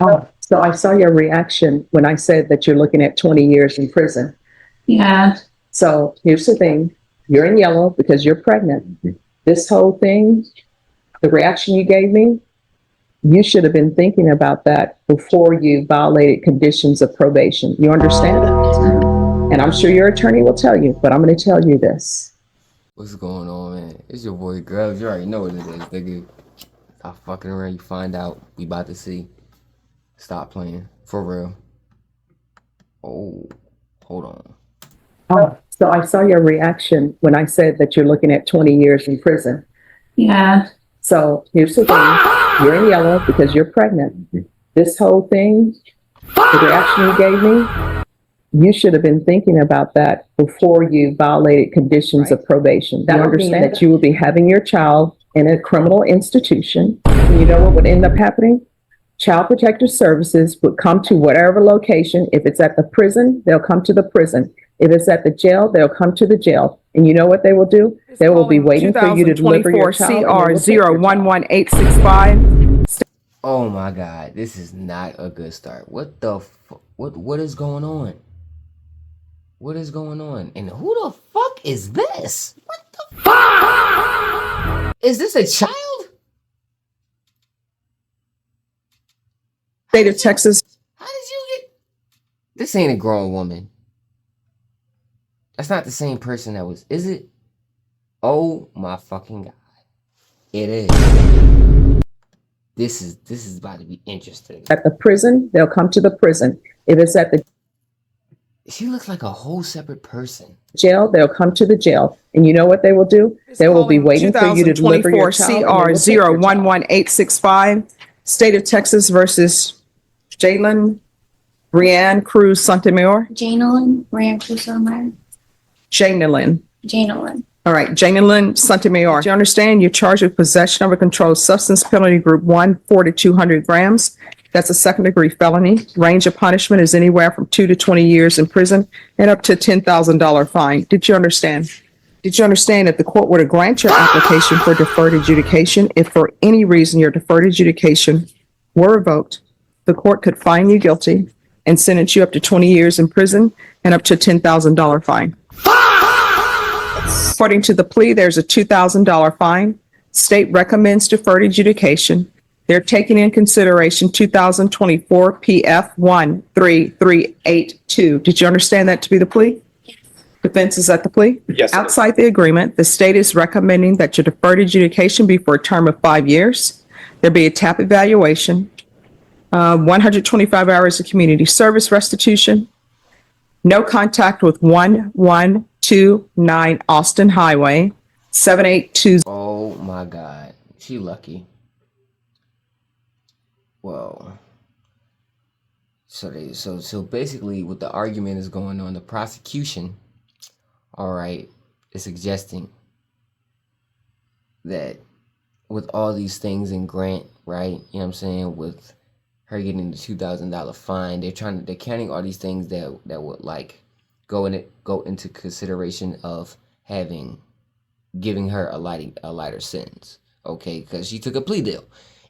Oh, so I saw your reaction when I said that you're looking at 20 years in prison. Yeah. So here's the thing. You're in yellow because you're pregnant. This whole thing, the reaction you gave me, you should have been thinking about that before you violated conditions of probation. You understand? And I'm sure your attorney will tell you, but I'm going to tell you this. What's going on, man? It's your boy Grubs. You already know what it is, nigga. Stop fucking around. You find out. We about to see. Stop playing. For real. Oh, hold on. Oh, so I saw your reaction when I said that you're looking at 20 years in prison. Yeah. So here's the thing. You're in yellow because you're pregnant. This whole thing, the reaction you gave me, you should have been thinking about that before you violated conditions of probation. You understand that you will be having your child in a criminal institution. And you know what would end up happening? Child Protective Services would come to whatever location. If it's at the prison, they'll come to the prison. If it's at the jail, they'll come to the jail. And you know what they will do? They will be waiting for you to deliver your child. CR 011865. Oh my God, this is not a good start. What the what is going on? What is going on? And who the fuck is this? What the fuck? Is this a child? State of Texas. How did you get? This ain't a grown woman. That's not the same person that was. Is it? Oh my fucking God! It is. This is about to be interesting. At the prison, they'll come to the prison. If it's at the She looks like a whole separate person. jail, they'll come to the jail. And you know what they will do? They will be waiting for you to deliver your child. CR 011865. State of Texas versus Jalen Brianne Cruz Sotomayor. Janelyn Rancho-Sotomayor. Janelyn. Janelyn. All right, Janelyn Sotomayor. Do you understand you're charged with possession of a controlled substance, penalty group 1, 4 to 200 grams? That's a second-degree felony. Range of punishment is anywhere from 2 to 20 years in prison and up to a $10,000 fine. Did you understand? Did you understand that the court were to grant your application for deferred adjudication, if for any reason your deferred adjudication were revoked, the court could find you guilty and sentence you up to 20 years in prison and up to a $10,000 fine. According to the plea, there's a $2,000 fine. State recommends deferred adjudication. They're taking in consideration 2024 PF 13382. Did you understand that to be the plea? Defense is at the plea? Yes. Outside the agreement, the state is recommending that your deferred adjudication be for a term of 5 years. There be a TAP evaluation, 125 hours of community service restitution, no contact with 1129 Austin Highway, 782. Oh my God, she lucky. Well, so basically, what the argument is going on, the prosecution, all right, is suggesting that with all these things in Grant, right? You know what I'm saying? With her getting the $2,000 fine, they're counting all these things that would like go into consideration of giving her a lighter sentence, okay? Because she took a plea deal,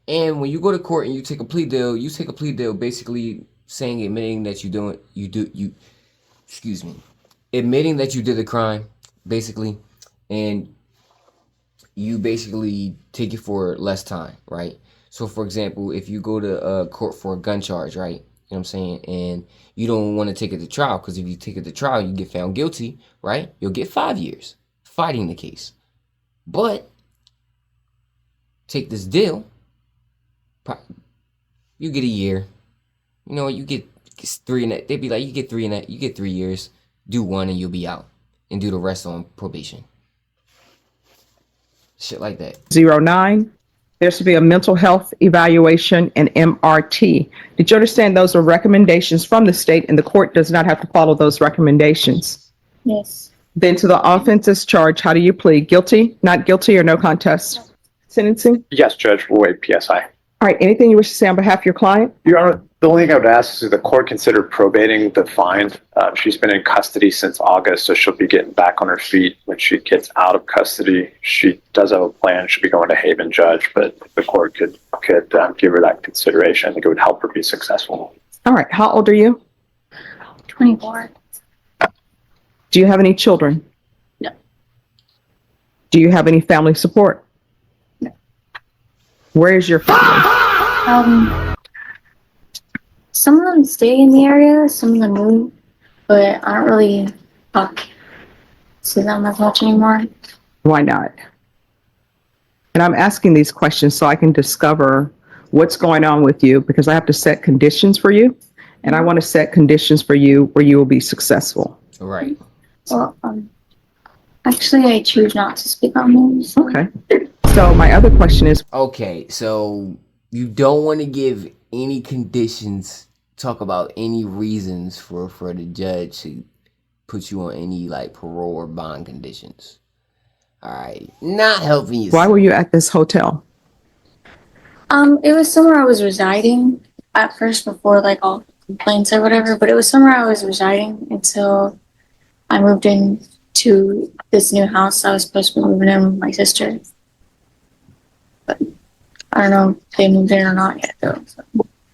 and when you go to court and you take a plea deal, basically saying admitting that admitting that you did the crime, basically, and you basically take it for less time, right? So, for example, if you go to court for a gun charge, right? You know what I'm saying? And you don't want to take it to trial, because if you take it to trial, you get found guilty, right? You'll get 5 years fighting the case. But take this deal, you get a year. You know, you get 3 and that. They'd be like, you get 3 and that. You get 3 years. Do 1 and you'll be out, and do the rest on probation. Shit like that. 09. There should be a mental health evaluation and MRT. Did you understand those are recommendations from the state, and the court does not have to follow those recommendations? Yes. Then to the offenses charge, how do you plead? Guilty, not guilty, or no contest? Sentencing? Yes, Judge. We'll wait PSI. All right, anything you wish to say on behalf of your client? Your Honor, the only thing I would ask is if the court consider probating the fine. She's been in custody since August, so she'll be getting back on her feet when she gets out of custody. She does have a plan. She'll be going to Haven Judge, but if the court could give her that consideration, I think it would help her be successful. All right, how old are you? 24. Do you have any children? No. Do you have any family support? No. Where is your family? Some of them stay in the area, some of them move, but I don't really talk to them as much anymore. Why not? And I'm asking these questions so I can discover what's going on with you, because I have to set conditions for you, and I want to set conditions for you where you will be successful. Right. Well, actually, I choose not to speak on this. Okay. So my other question is, Okay, so you don't want to give any conditions, talk about any reasons for the judge to put you on any like parole or bond conditions. All right, not helping you. why were you at this hotel? It was somewhere I was residing at first before like all complaints or whatever, but it was somewhere I was residing until I moved in to this new house. I was supposed to be moving in with my sister, but I don't know if they moved in or not yet though. So.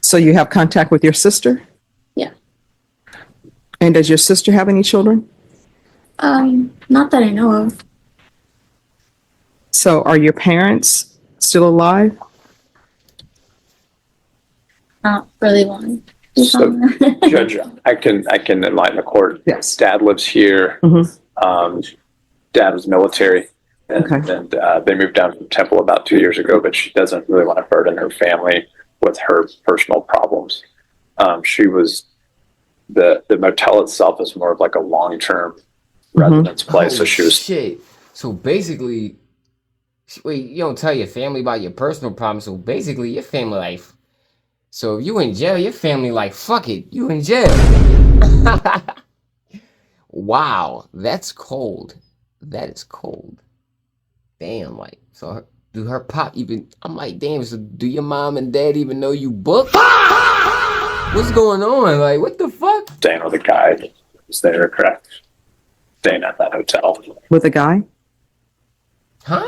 So you have contact with your sister? Yeah. And does your sister have any children? Not that I know of. So are your parents still alive? Not really one. So, Judge, I can enlighten the court. Yes. Dad lives here. Mhm. Dad was military, and, Okay. and they moved down from Temple about 2 years ago, but she doesn't really want to burden her family with her personal problems. She was the motel itself is more of like a long-term residence place. So she was shit. So basically, wait, you don't tell your family about your personal problems. So basically, your family life. So if you in jail, your family like, fuck it, you in jail. Wow, that's cold. That is cold. Damn, like, so do her pop even? I'm like, damn. So do your mom and dad even know you booked? What's going on? Like, what the fuck? staying with a guy who was there, correct? Staying at that hotel. With a guy? Huh?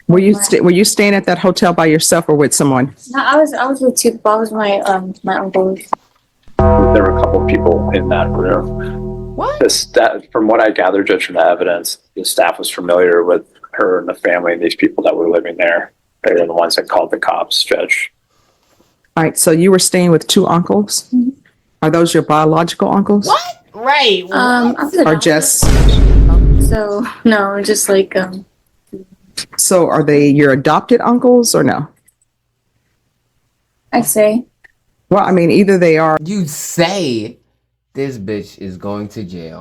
Were you staying at that hotel by yourself or with someone? No, I was with two people. I was my uncle. There were a couple of people in that room. What? The staff, from what I gathered, Judge, from the evidence, the staff was familiar with her and the family and these people that were living there. They were the ones that called the cops, Judge. All right, so you were staying with two uncles? Are those your biological uncles? What? Right. I was Or adopted, just, so no, just like so are they your adopted uncles or no? I say. Well, I mean, either they are, You say this bitch is going to jail.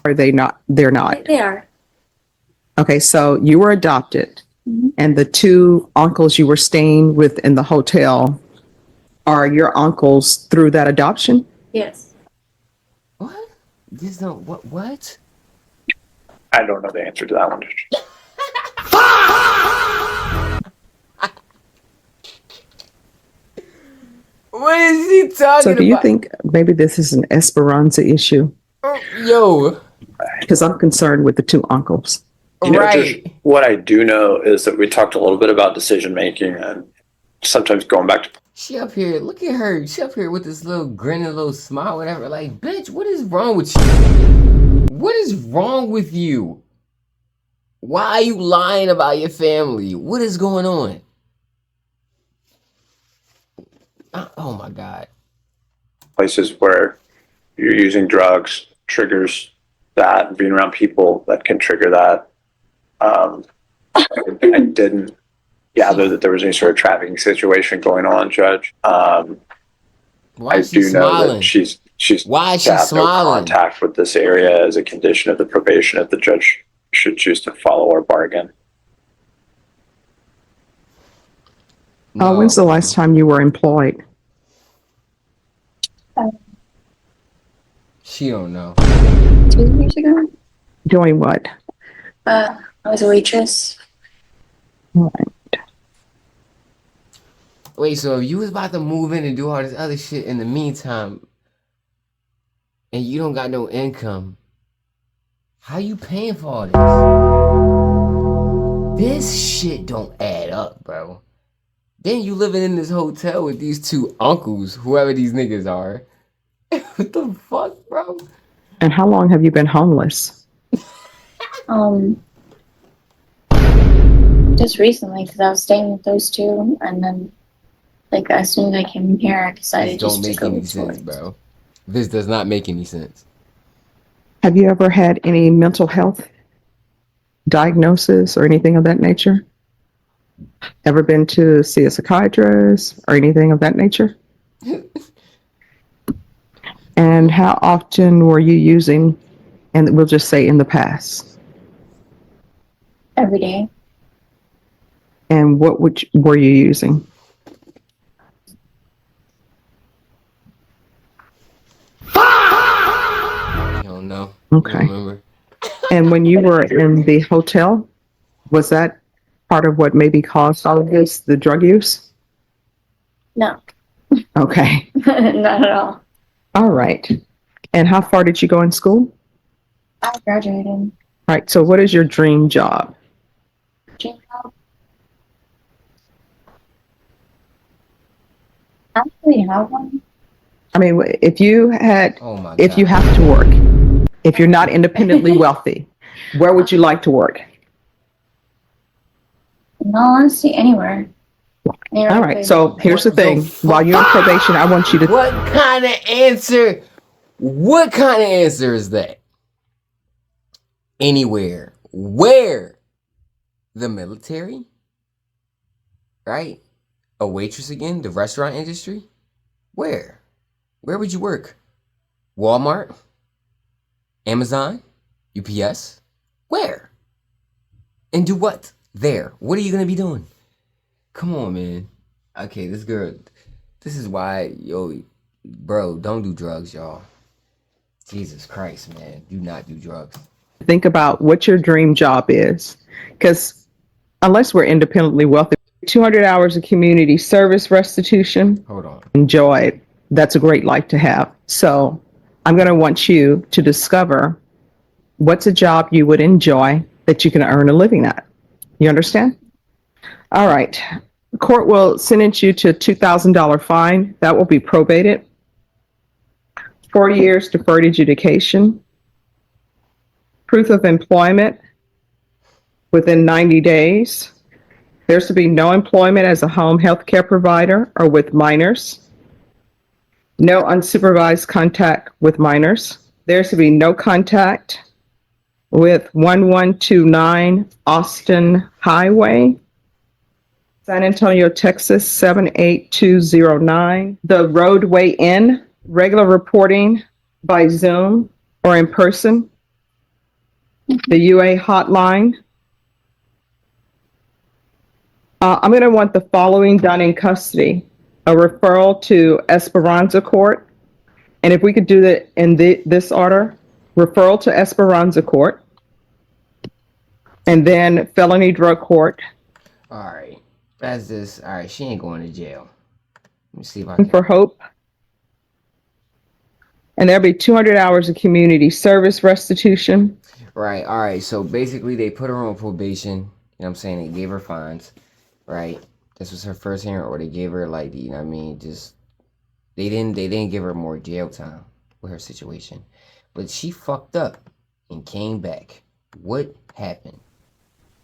or they not, they're not. They are. Okay, so you were adopted, and the two uncles you were staying with in the hotel are your uncles through that adoption? Yes. What? This don't what? I don't know the answer to that one, Judge. What is he talking So do you about? think maybe this is an Esperanza issue? Yo, Because I'm concerned with the two uncles. You know, right. Judge, what I do know is that we talked a little bit about decision making and sometimes going back to She up here, look at her. She up here with this little grin and little smile, whatever. Like, bitch, what is wrong with you? What is wrong with you? Why are you lying about your family? What is going on? Oh my God. places where you're using drugs triggers that, being around people that can trigger that. I didn't gather that there was any sort of trafficking situation going on, Judge. Why I is she do know smiling? that she's Why is to she have no smiling? contact with this area as a condition of the probation if the judge should choose to follow our bargain. No. When's the last time you were employed? She don't know. 2 years ago. Doing what? I was a waitress All right. Wait, so if you was about to move in and do all this other shit in the meantime, and you don't got no income, how you paying for all this? This shit don't add up, bro. Then you living in this hotel with these two uncles, whoever these niggas are. What the fuck, bro? And how long have you been homeless? Just recently, because I was staying with those two, and then, like, as soon as I came in here, I This decided don't just to make go any towards. sense, bro. This does not make any sense. Have you ever had any mental health diagnosis or anything of that nature? Ever been to see a psychiatrist or anything of that nature? And how often were you using, and we'll just say in the past? Every day. And what were you using? I don't know. Okay. I don't remember. And when you were in the hotel, was that part of what maybe caused all of this, the drug use? No, Okay. not at all. All right. And how far did you go in school? I graduated. All right. So what is your dream job? Dream job. I don't really have one. I mean, if you had, Oh my if you God. have to work, if you're not independently wealthy, where would you like to work? In all honesty, anywhere. Anywhere All I right. could. So here's the What the thing. fuck? While you're on probation, I want you to, What kind of answer? What kind of answer is that? Anywhere. Where? The military? Right? A waitress again? The restaurant industry? Where? Where would you work? Walmart? Amazon? UPS? Where? And do what? There. What are you gonna be doing? Come on, man. Okay, this girl. This is why, yo, bro, don't do drugs, y'all. Jesus Christ, man. Do not do drugs. think about what your dream job is. Because unless we're independently wealthy, 200 hours of community service restitution, Hold on. enjoy it. That's a great life to have. So I'm going to want you to discover what's a job you would enjoy that you can earn a living at. You understand? All right. The court will sentence you to a $2,000 fine. That will be probated. 4 years deferred adjudication. Proof of employment within 90 days. There's to be no employment as a home health care provider or with minors. No unsupervised contact with minors. There's to be no contact with 1129 Austin Highway, San Antonio, Texas 78209. The roadway in, regular reporting by Zoom or in person. The UA hotline. I'm going to want the following done in custody. A referral to Esperanza Court. And if we could do that in this order, referral to Esperanza Court. And then felony drug court. All right. That's this. All right. She ain't going to jail. Let me see if I can. For Hope. And there'll be 200 hours of community service restitution. Right. All right. So basically, they put her on probation. You know what I'm saying? They gave her fines. Right. This was her first hearing, or they gave her like, you know what I mean? Just they didn't give her more jail time with her situation. But she fucked up and came back. What happened?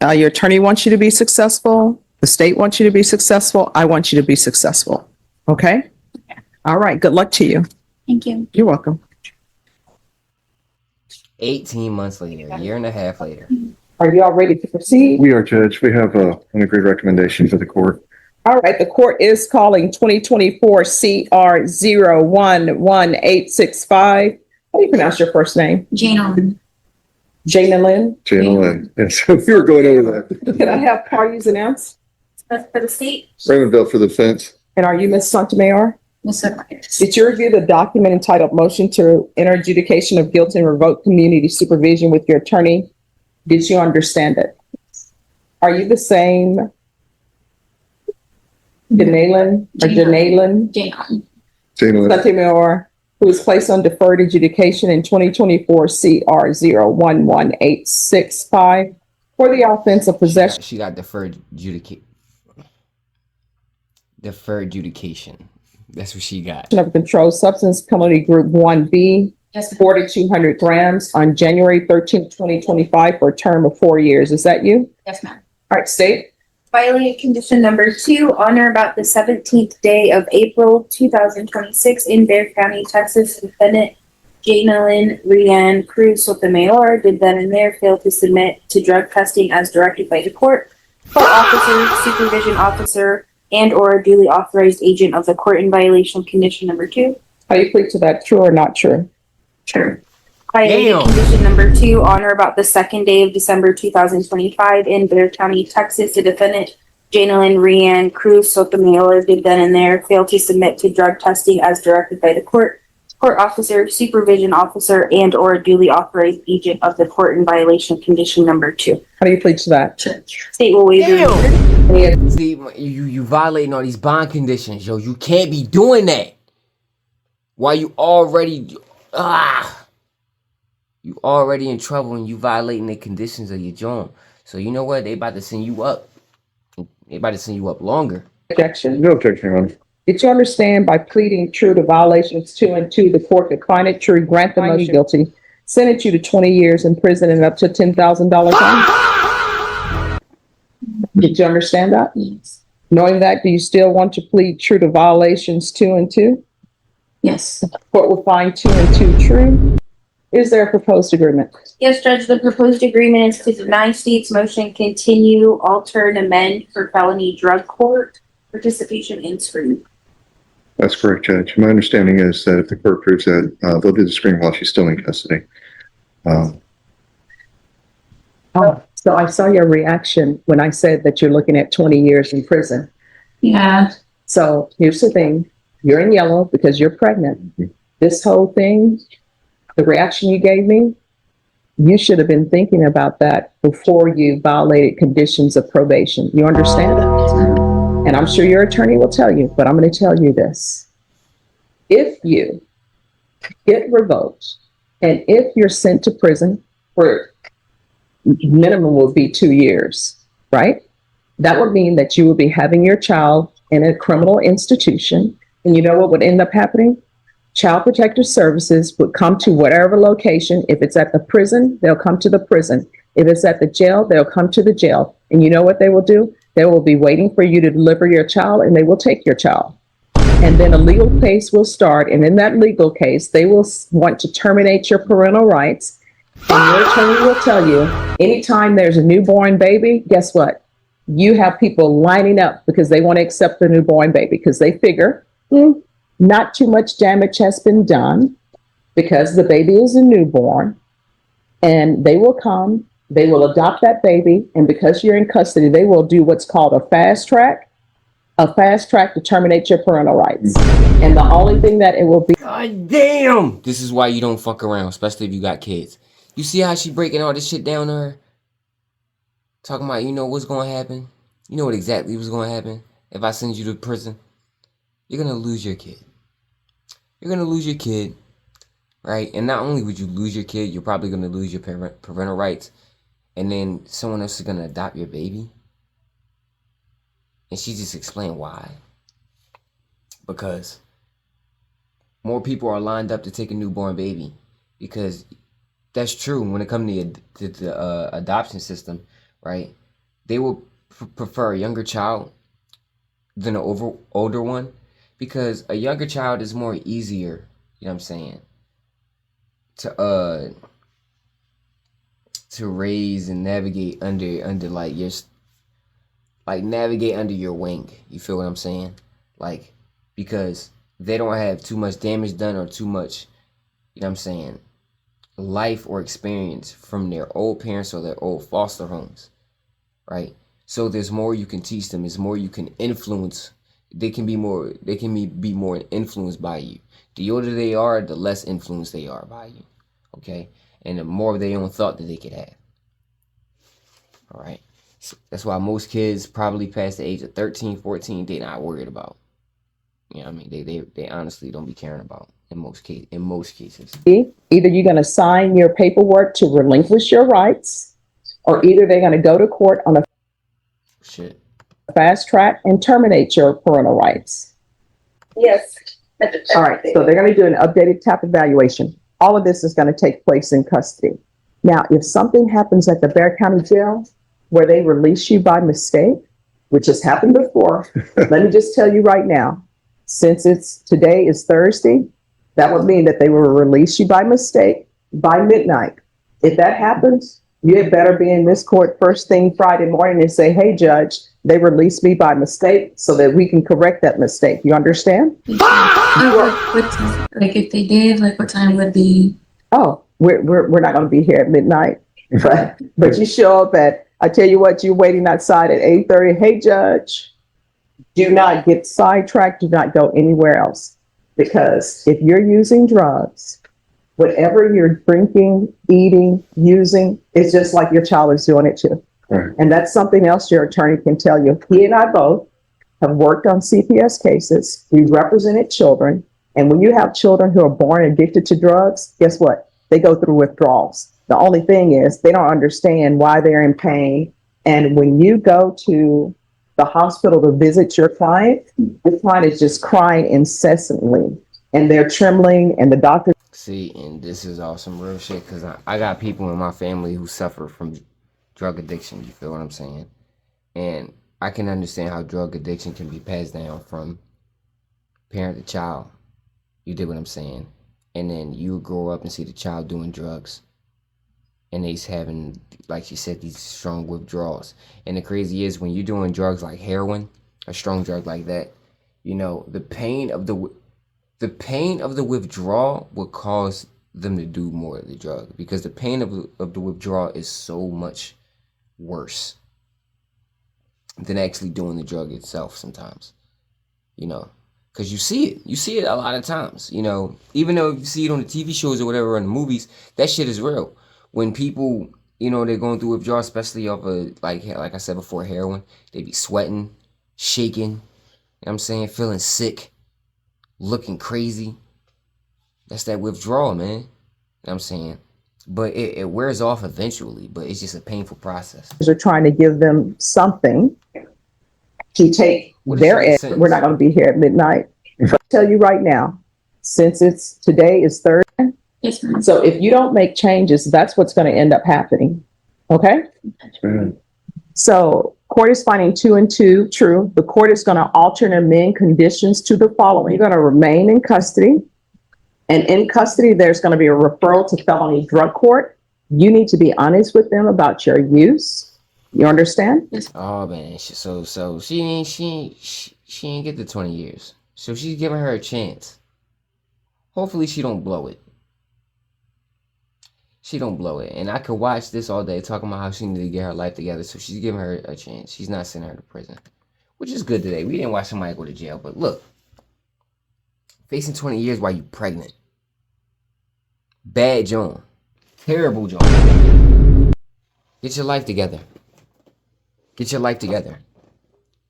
Your attorney wants you to be successful. The state wants you to be successful. I want you to be successful. Okay? All right. Good luck to you. Thank you. You're welcome. 18 months later, a year and a half later. Are you all ready to proceed? We are, Judge. We have an agreed recommendation for the court. All right. The court is calling 2024 CR 011865. How do you pronounce your first name? Jane Owen. Jana Lynn. Jana Lynn. And so we were going over that. Can I have parties announced? For the state. Raymond Bell for the defense. And are you Ms. Sotomayor? Mr. Myers. Did you review the document entitled Motion to Enter Adjudication of Guilt and Revoke Community Supervision with your attorney? Did you understand it? Are you the same Janalen or Janalen Jahan. Same. Sotomayor, who was placed on deferred adjudication in 2024 CR 0118665 for the offense of possession She got deferred adjudication. That's what she got. of a controlled substance penalty group 1B, Yes, 4,200 grams on January 13th, 2025 for a term of 4 years. Is that you? yes, ma'am. All right, state. Violated condition number 2, on or about the 17th day of April 2026 in Bexar County, Texas. Defendant Janelyn Rianne Cruz Sotomayor did then and there fail to submit to drug testing as directed by the court. Court officer, supervision officer, and or duly authorized agent of the court in violation of condition number 2. How do you plead to that? True or not true? Sure. Violated Damn. condition number 2, on or about the 2nd day of December 2025 in Bexar County, Texas. The defendant, Janelyn Rianne Cruz Sotomayor, did then and there fail to submit to drug testing as directed by the court. Court officer, supervision officer, and or duly authorized agent of the court in violation of condition number 2. How do you plead to that? State will waive the Damn. See, you violating all these bond conditions, yo. You can't be doing that. Why you already you already in trouble and you violating the conditions of your job. So you know what? They about to send you up. They about to send you up longer. Objection. No objection, Your Honor. Did you understand by pleading true to violations 2 and 2, the court could find it true, grant the motion guilty, sentence you to 20 years in prison and up to $10,000 fine? Did you understand that? Yes. Knowing that, do you still want to plead true to violations 2 and 2? Yes. Court will find 2 and 2 true. Is there a proposed agreement? Yes, Judge, the proposed agreement is to deny state's motion, continue, alter, and amend for felony drug court participation in screening. That's correct, Judge. My understanding is that if the court proves that, they'll do the screening while she's still in custody. So I saw your reaction when I said that you're looking at 20 years in prison. Yeah. So here's the thing. You're in yellow because you're pregnant. This whole thing, the reaction you gave me, you should have been thinking about that before you violated conditions of probation. You understand? And I'm sure your attorney will tell you, but I'm going to tell you this. If you get revoked and if you're sent to prison for minimum will be 2 years, right? That would mean that you would be having your child in a criminal institution. And you know what would end up happening? Child Protective Services would come to whatever location. If it's at the prison, they'll come to the prison. If it's at the jail, they'll come to the jail. And you know what they will do? They will be waiting for you to deliver your child and they will take your child. And then a legal case will start. And in that legal case, they will want to terminate your parental rights. And your attorney will tell you, anytime there's a newborn baby, guess what? You have people lining up because they want to accept the newborn baby because they figure not too much damage has been done because the baby is a newborn. And they will come, they will adopt that baby. And because you're in custody, they will do what's called a fast track to terminate your parental rights. And the only thing that it will be. God damn! This is why you don't fuck around, especially if you got kids. You see how she breaking all this shit down to her? Talking about, you know what's going to happen? You know what exactly was going to happen if I send you to prison? You're going to lose your kid. You're going to lose your kid, right? And not only would you lose your kid, you're probably going to lose your parental rights. And then someone else is going to adopt your baby. And she just explained why. Because more people are lined up to take a newborn baby. Because that's true when it comes to the adoption system, right? They will prefer a younger child than an older one because a younger child is more easier, you know what I'm saying, to raise and navigate under like navigate under your wing. You feel what I'm saying? Like, because they don't have too much damage done or too much, you know what I'm saying, life or experience from their old parents or their old foster homes, right? So there's more you can teach them. There's more you can influence. They can be more influenced by you. The older they are, the less influenced they are by you, okay? And the more of their own thought that they could have, all right? That's why most kids probably past the age of 13, 14, they not worried about. You know what I mean? They honestly don't be caring about in most cases. Either you're going to sign your paperwork to relinquish your rights, or either they're going to go to court on a Shit. fast track and terminate your parental rights. Yes. All right, so they're going to do an updated TAP evaluation. All of this is going to take place in custody. Now, if something happens at the Bexar County Jail where they release you by mistake, which has happened before, let me just tell you right now, since today is Thursday, that would mean that they will release you by mistake by midnight. If that happens, you had better be in this court first thing Friday morning and say, hey, judge, they released me by mistake, so that we can correct that mistake. You understand? Like if they did, like what time would be? Oh, we're not going to be here at midnight, but you show up at, I tell you what, you're waiting outside at 8:30. Hey, judge, do not get sidetracked. Do not go anywhere else, because if you're using drugs, whatever you're drinking, eating, using, it's just like your child is doing it too. Right. And that's something else your attorney can tell you. He and I both have worked on CPS cases. We represented children. And when you have children who are born addicted to drugs, guess what? They go through withdrawals. The only thing is they don't understand why they're in pain. And when you go to the hospital to visit your client, the client is just crying incessantly and they're trembling, and the doctor. See, and this is all some real shit, because I got people in my family who suffer from drug addiction. You feel what I'm saying? And I can understand how drug addiction can be passed down from parent to child. You dig what I'm saying? And then you grow up and see the child doing drugs, and they's having, like she said, these strong withdrawals. And the crazy is, when you're doing drugs like heroin, a strong drug like that, you know, the pain of the withdrawal will cause them to do more of the drug, because the pain of the withdrawal is so much worse than actually doing the drug itself sometimes, you know, because you see it a lot of times, you know, even though you see it on the TV shows or whatever, or in the movies, that shit is real. When people, you know, they're going through withdrawal, especially off of, like I said before, heroin, they be sweating, shaking, you know what I'm saying, feeling sick, looking crazy. That's that withdrawal, man. You know what I'm saying? But it wears off eventually, but it's just a painful process. Are trying to give them something to take their edge. We're not going to be here at midnight. I'll tell you right now, since today is Thursday. Yes, ma'am. So if you don't make changes, that's what's going to end up happening. Okay? So court is finding 2 and 2 true. The court is going to alter and amend conditions to the following. You're going to remain in custody. And in custody, there's going to be a referral to felony drug court. You need to be honest with them about your use. You understand? Oh man, so she ain't get the 20 years. So she's giving her a chance. Hopefully she don't blow it. She don't blow it. And I could watch this all day talking about how she needed to get her life together. So she's giving her a chance. She's not sending her to prison, which is good today. We didn't watch somebody go to jail, but look, facing 20 years while you pregnant. Bad John. Terrible John. Get your life together. Get your life together.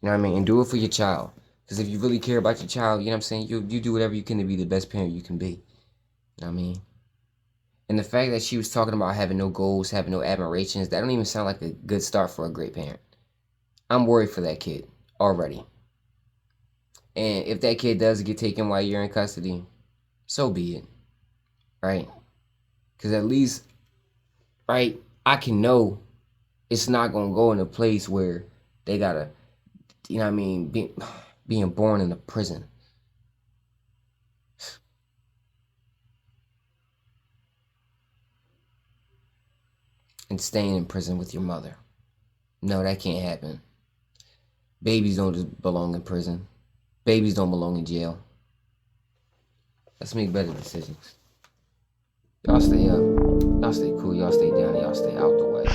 You know what I mean? And do it for your child. Because if you really care about your child, you know what I'm saying? You do whatever you can to be the best parent you can be. You know what I mean? And the fact that she was talking about having no goals, having no admirations, that don't even sound like a good start for a great parent. I'm worried for that kid already. And if that kid does get taken while you're in custody, so be it. Right? Because at least, right, I can know it's not going to go in a place where they got to, you know what I mean, being born in a prison. And staying in prison with your mother. No, that can't happen. Babies don't just belong in prison. Babies don't belong in jail. Let's make better decisions. Y'all stay up. Y'all stay cool. Y'all stay down. Y'all stay out the way.